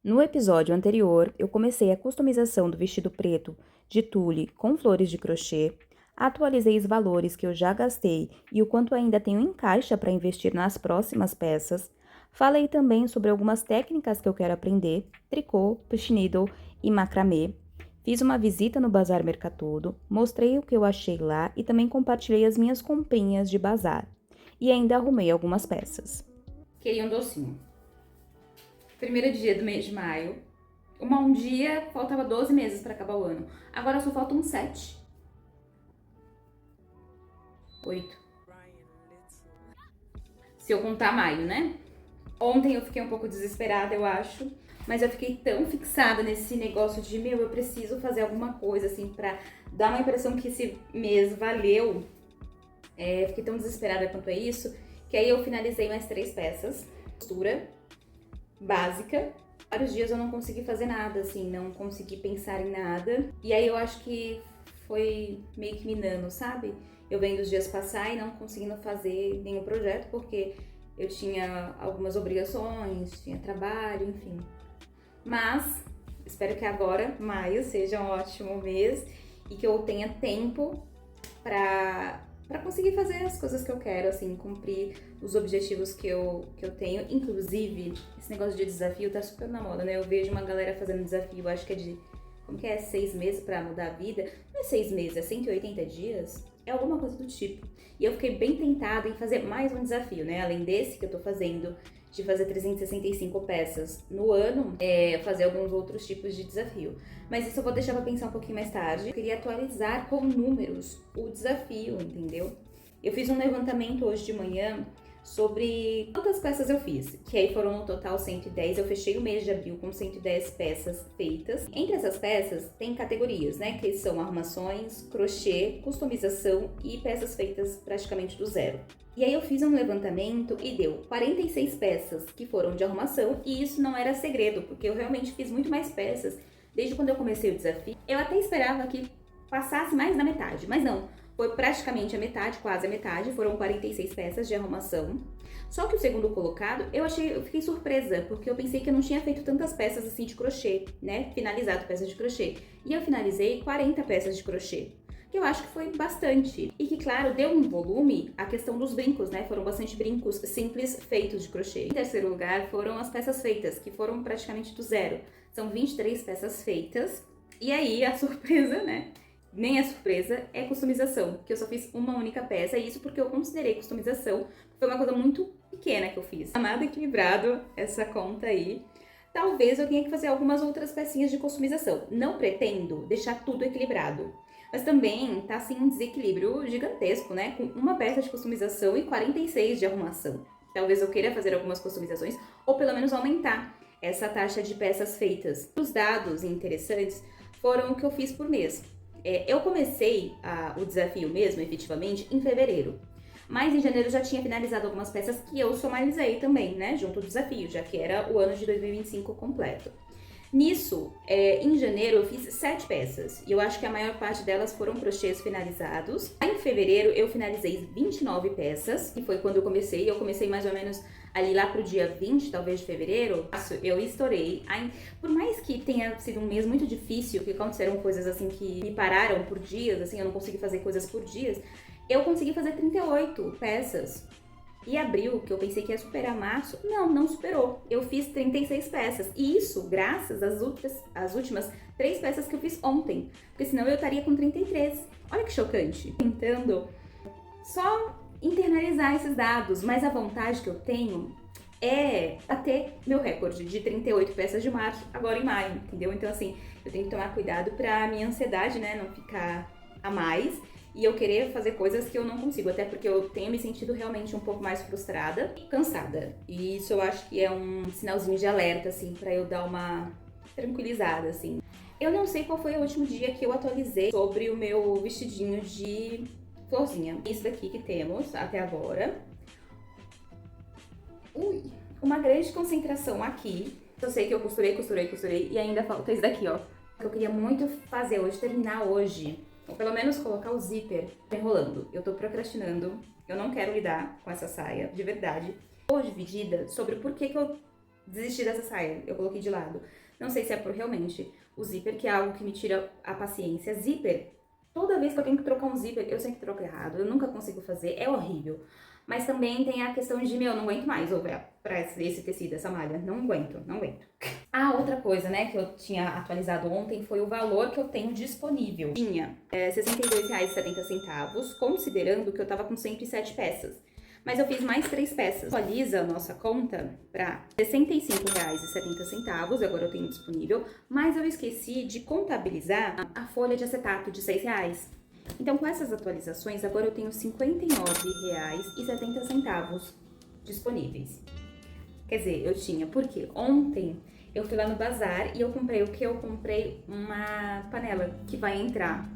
No episódio anterior, eu comecei a customização do vestido preto de tule com flores de crochê, atualizei os valores que eu já gastei e o quanto ainda tenho em caixa para investir nas próximas peças. Falei também sobre algumas técnicas que eu quero aprender, tricô, push needle e macramê. Fiz uma visita no Bazar Mercatudo, mostrei o que eu achei lá e também compartilhei as minhas comprinhas de bazar. E ainda arrumei algumas peças. Queria um docinho. Primeiro dia do mês de maio. Um dia faltava 12 meses para acabar o ano. Agora só faltam 7. 8. Se eu contar maio, né? Ontem eu fiquei um pouco desesperada, eu acho. Mas eu fiquei tão fixada nesse negócio de, eu preciso fazer alguma coisa, assim, pra dar uma impressão que esse mês valeu. Fiquei tão desesperada quanto a isso, que aí eu finalizei mais 3 peças. Costura básica. Vários dias eu não consegui fazer nada, assim, não consegui pensar em nada. E aí eu acho que foi meio que minando, sabe? Eu vendo os dias passar e não conseguindo fazer nenhum projeto, porque eu tinha algumas obrigações, tinha trabalho, enfim. Mas espero que agora, maio, seja um ótimo mês e que eu tenha tempo pra conseguir fazer as coisas que eu quero, assim, cumprir os objetivos que eu tenho. Inclusive, esse negócio de desafio tá super na moda, né? Eu vejo uma galera fazendo desafio, acho que é de, como que é, 6 meses pra mudar a vida. Não é 6 meses, é 180 dias? É alguma coisa do tipo. E eu fiquei bem tentada em fazer mais um desafio, né? Além desse que eu tô fazendo, de fazer 365 peças no ano, fazer alguns outros tipos de desafio. Mas isso eu vou deixar pra pensar um pouquinho mais tarde. Eu queria atualizar com números o desafio, entendeu? Eu fiz um levantamento hoje de manhã sobre quantas peças eu fiz, que aí foram no total 110. Eu fechei o mês de abril com 110 peças feitas. Entre essas peças tem categorias, né, que são armações, crochê, customização e peças feitas praticamente do zero. E aí eu fiz um levantamento e deu 46 peças que foram de arrumação, e isso não era segredo, porque eu realmente fiz muito mais peças desde quando eu comecei o desafio. Eu até esperava que passasse mais da metade, mas não. Foi praticamente a metade, quase a metade, foram 46 peças de arrumação. Só que o segundo colocado, eu fiquei surpresa, porque eu pensei que eu não tinha feito tantas peças assim de crochê, né? Finalizado peças de crochê. E eu finalizei 40 peças de crochê, que eu acho que foi bastante. E que, claro, deu um volume a questão dos brincos, né? Foram bastante brincos simples feitos de crochê. Em terceiro lugar foram as peças feitas, que foram praticamente do zero. São 23 peças feitas. E aí, a surpresa, né? Nem é surpresa, é customização, que eu só fiz uma única peça, e isso porque eu considerei customização, foi uma coisa muito pequena que eu fiz. Nada equilibrado essa conta aí. Talvez eu tenha que fazer algumas outras pecinhas de customização. Não pretendo deixar tudo equilibrado, mas também tá assim um desequilíbrio gigantesco, né? Com uma peça de customização e 46 de arrumação. Talvez eu queira fazer algumas customizações, ou pelo menos aumentar essa taxa de peças feitas. Os dados interessantes foram o que eu fiz por mês. Eu comecei o desafio mesmo, efetivamente, em fevereiro. Mas em janeiro eu já tinha finalizado algumas peças que eu somalizei também, né? Junto ao desafio, já que era o ano de 2025 completo. Nisso, em janeiro eu fiz 7 peças, e eu acho que a maior parte delas foram crochês finalizados. Em fevereiro eu finalizei 29 peças, que foi quando eu comecei mais ou menos ali lá pro dia 20, talvez, de fevereiro. Eu estourei. Por mais que tenha sido um mês muito difícil, que aconteceram coisas assim que me pararam por dias, assim, eu não consegui fazer coisas por dias, eu consegui fazer 38 peças. E abril, que eu pensei que ia superar março, não superou. Eu fiz 36 peças. E isso graças às últimas 3 peças que eu fiz ontem. Porque senão eu estaria com 33. Olha que chocante. Tentando só internalizar esses dados. Mas a vontade que eu tenho é bater meu recorde de 38 peças de março, agora em maio, entendeu? Então, assim, eu tenho que tomar cuidado pra minha ansiedade, né, não ficar a mais. E eu querer fazer coisas que eu não consigo, até porque eu tenho me sentido realmente um pouco mais frustrada e cansada. E isso eu acho que é um sinalzinho de alerta, assim, pra eu dar uma tranquilizada, assim. Eu não sei qual foi o último dia que eu atualizei sobre o meu vestidinho de florzinha. Isso daqui que temos até agora. Uma grande concentração aqui. Eu sei que eu costurei e ainda falta esse daqui, ó. Que eu queria muito fazer hoje, terminar hoje. Ou pelo menos colocar o zíper enrolando. Eu tô procrastinando. Eu não quero lidar com essa saia, de verdade. Tô dividida sobre o porquê que eu desisti dessa saia, eu coloquei de lado. Não sei se é por realmente o zíper, que é algo que me tira a paciência. Zíper, toda vez que eu tenho que trocar um zíper, eu sempre troco errado, eu nunca consigo fazer, é horrível. Mas também tem a questão de, não aguento mais, ou pra esse tecido, essa malha, não aguento. Ah, outra coisa, né, que eu tinha atualizado ontem foi o valor que eu tenho disponível. Tinha R$ 62,70, considerando que eu tava com 107 peças. Mas eu fiz mais 3 peças. Atualiza a nossa conta para R$ 65,70, agora eu tenho disponível, mas eu esqueci de contabilizar a folha de acetato de R$ 6. Então, com essas atualizações, agora eu tenho R$ 59,70 disponíveis. Quer dizer, eu tinha, porque ontem eu fui lá no bazar e eu comprei o que? Eu comprei uma panela que vai entrar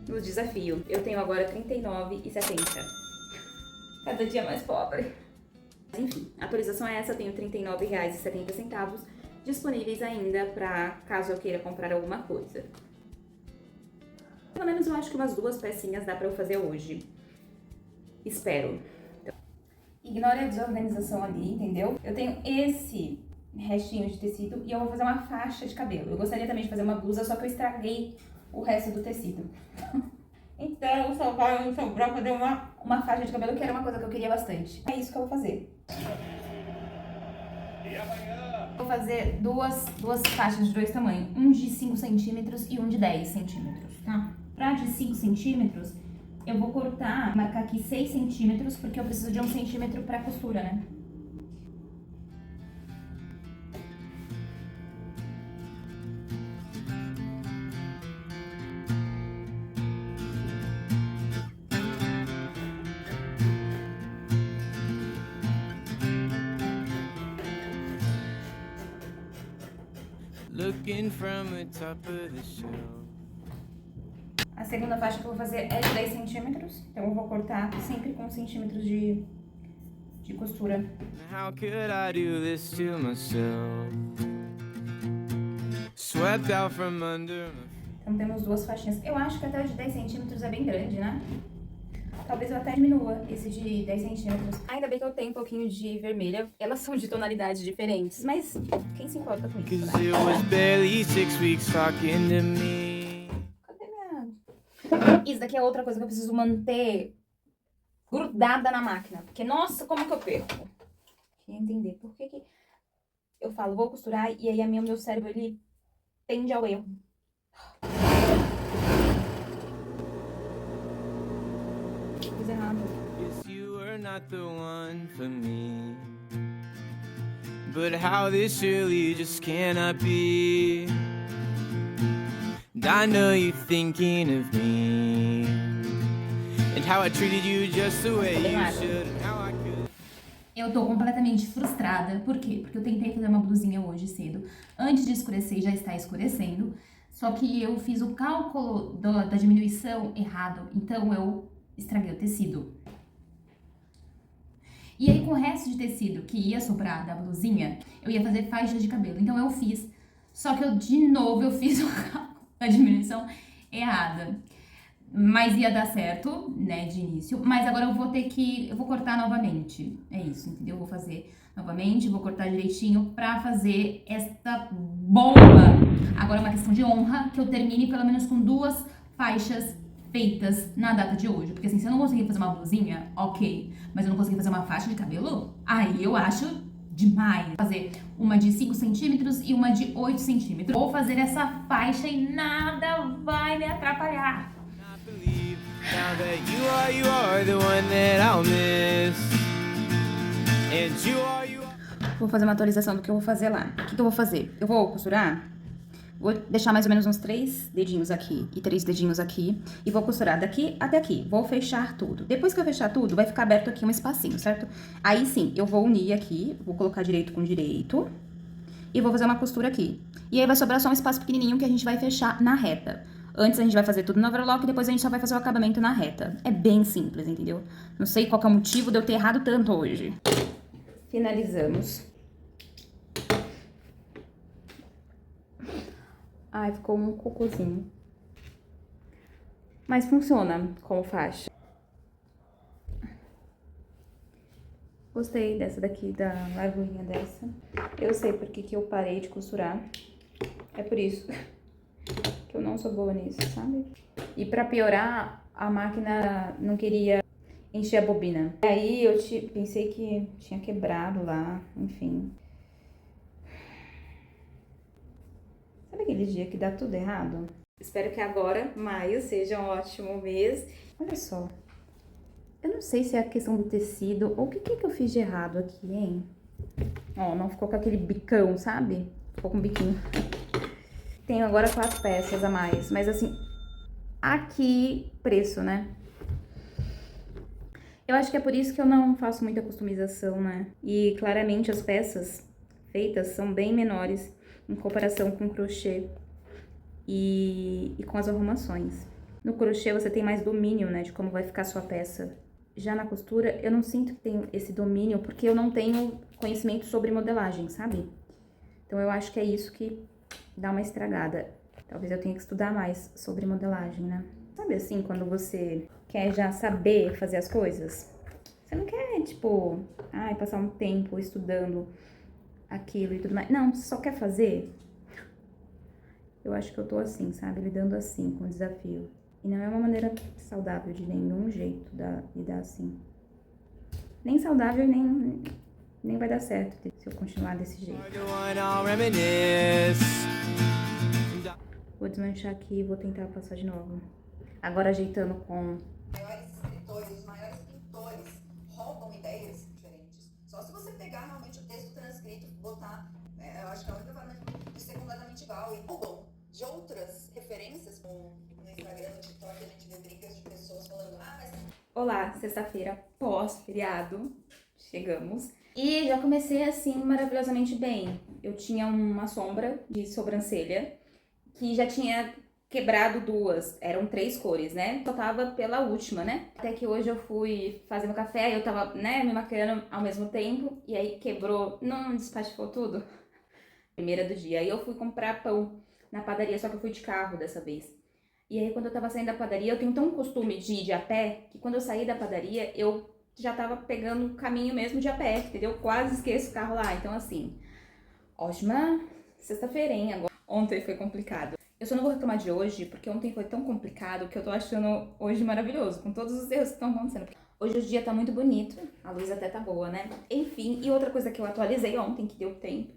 no desafio. Eu tenho agora R$ 39,70. Cada dia mais pobre. Enfim, a atualização é essa, eu tenho R$ 39,70 disponíveis ainda para caso eu queira comprar alguma coisa. Pelo menos eu acho que umas 2 pecinhas dá pra eu fazer hoje. Espero. Então, ignore a desorganização ali, entendeu? Eu tenho esse restinho de tecido e eu vou fazer uma faixa de cabelo. Eu gostaria também de fazer uma blusa, só que eu estraguei o resto do tecido. Então, só vai sobrar fazer uma faixa de cabelo, que era uma coisa que eu queria bastante. É isso que eu vou fazer. Vou fazer duas faixas de 2 tamanhos. Um de 5 centímetros e um de 10 centímetros, tá? Pra de 5 centímetros, eu vou cortar, marcar aqui 6 centímetros, porque eu preciso de 1 centímetro pra costura, né? Looking from the top of the shelf. A segunda faixa que eu vou fazer é de 10 centímetros, então eu vou cortar sempre com centímetros de costura. How could I do this to myself? Swept out from under my... Então temos 2 faixinhas. Eu acho que até o de 10 centímetros é bem grande, né? Talvez eu até diminua esse de 10 centímetros. Ainda bem que eu tenho um pouquinho de vermelha. Elas são de tonalidades diferentes, mas quem se importa com isso, Cause né? it was barely 6 weeks talking to me. Cadê minha... Isso daqui é outra coisa que eu preciso manter grudada na máquina. Porque, nossa, como que eu perco? Queria entender por que eu falo, vou costurar, e aí o meu cérebro, ele tende ao erro. Fiz errado. Guess you were not the one for me. But how this surely just cannot be. And I know you're thinking of me. And how I treated you just the way you should. And how I could. Eu tô completamente frustrada. Por quê? Porque eu tentei fazer uma blusinha hoje cedo. Antes de escurecer, já está escurecendo. Só que eu fiz o cálculo da diminuição errado. Então, eu estraguei o tecido. E aí, com o resto de tecido que ia sobrar da blusinha, eu ia fazer faixas de cabelo. Então, eu fiz. Só que de novo, eu fiz o cálculo da diminuição errada. Mas ia dar certo, né, de início. Mas agora eu vou cortar novamente. É isso, entendeu? Eu vou fazer novamente, vou cortar direitinho pra fazer esta bomba. Agora é uma questão de honra que eu termine pelo menos com 2 faixas feitas na data de hoje. Porque assim, se eu não conseguir fazer uma blusinha, ok. Mas eu não conseguir fazer uma faixa de cabelo, aí eu acho demais. Vou fazer uma de 5 centímetros e uma de 8 centímetros. Vou fazer essa faixa e nada vai me atrapalhar. Now that you are the one that I'll miss. And you are. Vou fazer uma atualização do que eu vou fazer lá. O que eu vou fazer? Eu vou costurar, vou deixar mais ou menos uns 3 dedinhos aqui e 3 dedinhos aqui. E vou costurar daqui até aqui. Vou fechar tudo. Depois que eu fechar tudo, vai ficar aberto aqui um espacinho, certo? Aí sim, eu vou unir aqui, vou colocar direito com direito. E vou fazer uma costura aqui. E aí vai sobrar só um espaço pequenininho que a gente vai fechar na reta. Antes a gente vai fazer tudo no overlock e depois a gente só vai fazer o acabamento na reta. É bem simples, entendeu? Não sei qual que é o motivo de eu ter errado tanto hoje. Finalizamos. Ai, ficou um cocôzinho. Mas funciona como faixa. Gostei dessa daqui, da largurinha dessa. Eu sei porque que eu parei de costurar. É por isso que eu não sou boa nisso, sabe? E pra piorar, a máquina não queria encher a bobina. E aí eu pensei que tinha quebrado lá, enfim. Sabe aquele dia que dá tudo errado? Espero que agora, maio, seja um ótimo mês. Olha só. Eu não sei se é a questão do tecido ou o que eu fiz de errado aqui, hein? Ó, não ficou com aquele bicão, sabe? Ficou com biquinho. Tenho agora 4 peças a mais, mas assim, aqui, preço, né? Eu acho que é por isso que eu não faço muita customização, né? E claramente as peças feitas são bem menores em comparação com o crochê e com as arrumações. No crochê você tem mais domínio, né, de como vai ficar a sua peça. Já na costura, eu não sinto que tenho esse domínio, porque eu não tenho conhecimento sobre modelagem, sabe? Então eu acho que é isso que dá uma estragada. Talvez eu tenha que estudar mais sobre modelagem, né? Sabe assim, quando você quer já saber fazer as coisas? Você não quer, tipo, passar um tempo estudando aquilo e tudo mais. Não, você só quer fazer. Eu acho que eu tô assim, sabe? Lidando assim com o desafio. E não é uma maneira saudável de nenhum jeito lidar assim. Nem saudável, nem vai dar certo se eu continuar desse jeito. Vou desmanchar aqui e vou tentar passar de novo. Agora ajeitando com... Os maiores escritores, os maiores pintores roubam ideias diferentes. Só se você pegar realmente o texto transcrito, botar... eu acho que é a única forma de ser completamente igual. E roubam de outras referências. No Instagram, no TikTok, a gente vê brigas de pessoas falando... mas... Olá, sexta-feira, pós-feriado. Chegamos. E já comecei assim maravilhosamente bem. Eu tinha uma sombra de sobrancelha que já tinha quebrado 2, eram 3 cores, né? Só tava pela última, né? Até que hoje eu fui fazer meu café e eu tava, né, me maquiando ao mesmo tempo. E aí quebrou, não despatifou tudo. Primeira do dia. Aí eu fui comprar pão na padaria, só que eu fui de carro dessa vez. E aí quando eu tava saindo da padaria, eu tenho tão costume de ir de a pé, que quando eu saí da padaria, eu já tava pegando o caminho mesmo de a pé, entendeu? Quase esqueço o carro lá. Então assim, ótima sexta-feira, hein? Agora, ontem foi complicado. Eu só não vou reclamar de hoje, porque ontem foi tão complicado que eu tô achando hoje maravilhoso, com todos os erros que estão acontecendo. Hoje o dia tá muito bonito, a luz até tá boa, né? Enfim, e outra coisa que eu atualizei ontem, que deu tempo,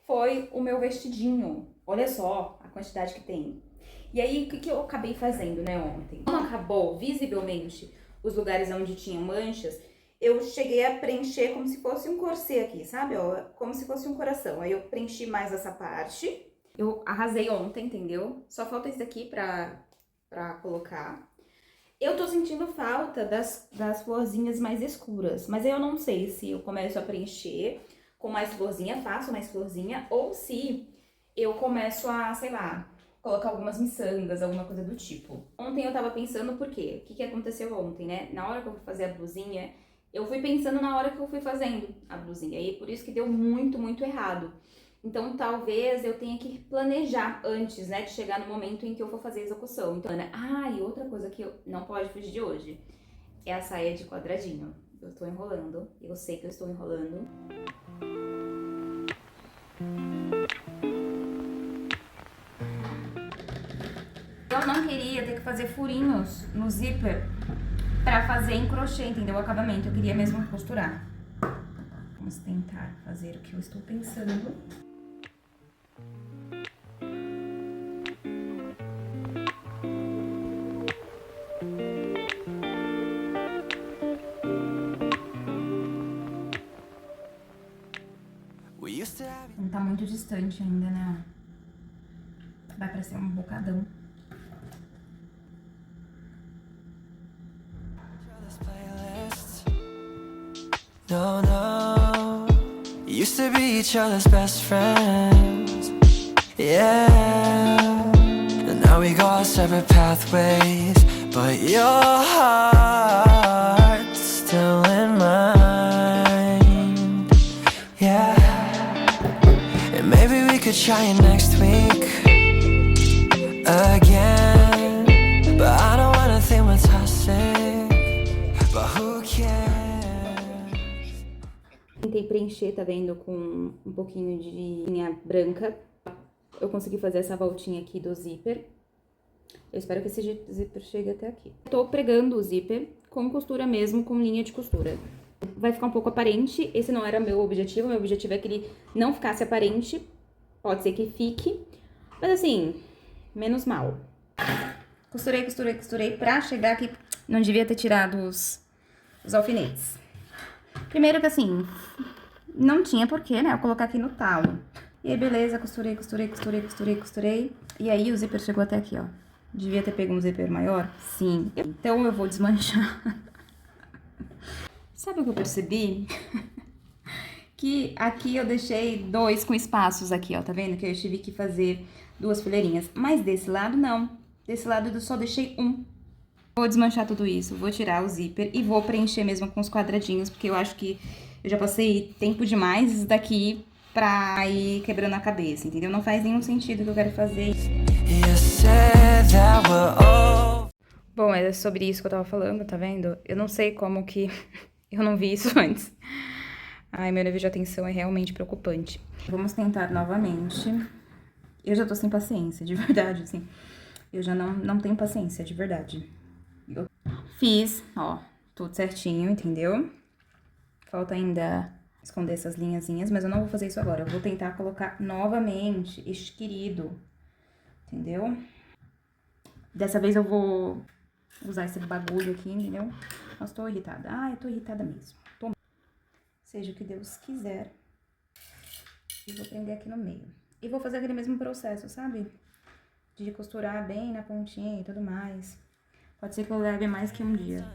foi o meu vestidinho. Olha só a quantidade que tem. E aí, o que eu acabei fazendo, né, ontem? Como acabou visivelmente os lugares onde tinham manchas, eu cheguei a preencher como se fosse um corset aqui, sabe? Ó, como se fosse um coração. Aí eu preenchi mais essa parte. Eu arrasei ontem, entendeu? Só falta esse aqui pra colocar. Eu tô sentindo falta das florzinhas mais escuras. Mas aí eu não sei se eu começo a preencher com mais florzinha, faço mais florzinha, ou se eu começo a, sei lá, colocar algumas miçangas, alguma coisa do tipo. Ontem eu tava pensando por quê? O que aconteceu ontem, né? Na hora que eu fui fazer a blusinha, eu fui pensando na hora que eu fui fazendo a blusinha. E por isso que deu muito, muito errado. Então, talvez eu tenha que planejar antes, né, de chegar no momento em que eu for fazer a execução. Então, e outra coisa que não pode fugir de hoje é a saia de quadradinho. Eu tô enrolando, eu sei que eu estou enrolando. Eu não queria ter que fazer furinhos no zíper pra fazer em crochê, entendeu? O acabamento, eu queria mesmo costurar. Vamos tentar fazer o que eu estou pensando. Não tá muito distante ainda, né? Vai parecer um bocadão. No, no. Used to be each other's best friends. Yeah. And now we go our separate pathways. But your heart's still in mine. Yeah. And maybe we could try it next week again. But I don't wanna think we're toxic. But who cares? tentei preencher, tá vendo, com um pouquinho de linha branca. Eu consegui fazer essa voltinha aqui do zíper. Eu espero que esse zíper chegue até aqui. Tô pregando o zíper com costura mesmo, com linha de costura. Vai ficar um pouco aparente, esse não era meu objetivo é que ele não ficasse aparente. Pode ser que fique, mas assim, menos mal. Costurei pra chegar aqui. Não devia ter tirado os alfinetes. Primeiro que assim, não tinha porquê, né, eu colocar aqui no talo. E aí, beleza, costurei. E aí, o zíper chegou até aqui, ó. Devia ter pego um zíper maior? Sim. Então, eu vou desmanchar. Sabe o que eu percebi? Que aqui eu deixei 2 com espaços aqui, ó. Tá vendo? Que eu tive que fazer 2 fileirinhas. Mas desse lado, não. Desse lado, eu só deixei 1. Vou desmanchar tudo isso, vou tirar o zíper e vou preencher mesmo com os quadradinhos, porque eu acho que eu já passei tempo demais daqui pra ir quebrando a cabeça, entendeu? Não faz nenhum sentido o que eu quero fazer. Bom, é sobre isso que eu tava falando, tá vendo? Eu não sei como que eu não vi isso antes. Ai, meu nível de atenção é realmente preocupante. Vamos tentar novamente. Eu já tô sem paciência, de verdade, assim. Eu já não tenho paciência, de verdade. Eu fiz, ó, tudo certinho, entendeu? Falta ainda esconder essas linhazinhas, mas eu não vou fazer isso agora. Eu vou tentar colocar novamente este querido, entendeu? Dessa vez eu vou usar esse bagulho aqui, entendeu? Nossa, tô irritada. Ah, eu tô irritada mesmo. Seja o que Deus quiser. E vou prender aqui no meio. E vou fazer aquele mesmo processo, sabe? De costurar bem na pontinha e tudo mais. Pode ser que eu leve mais que um dia.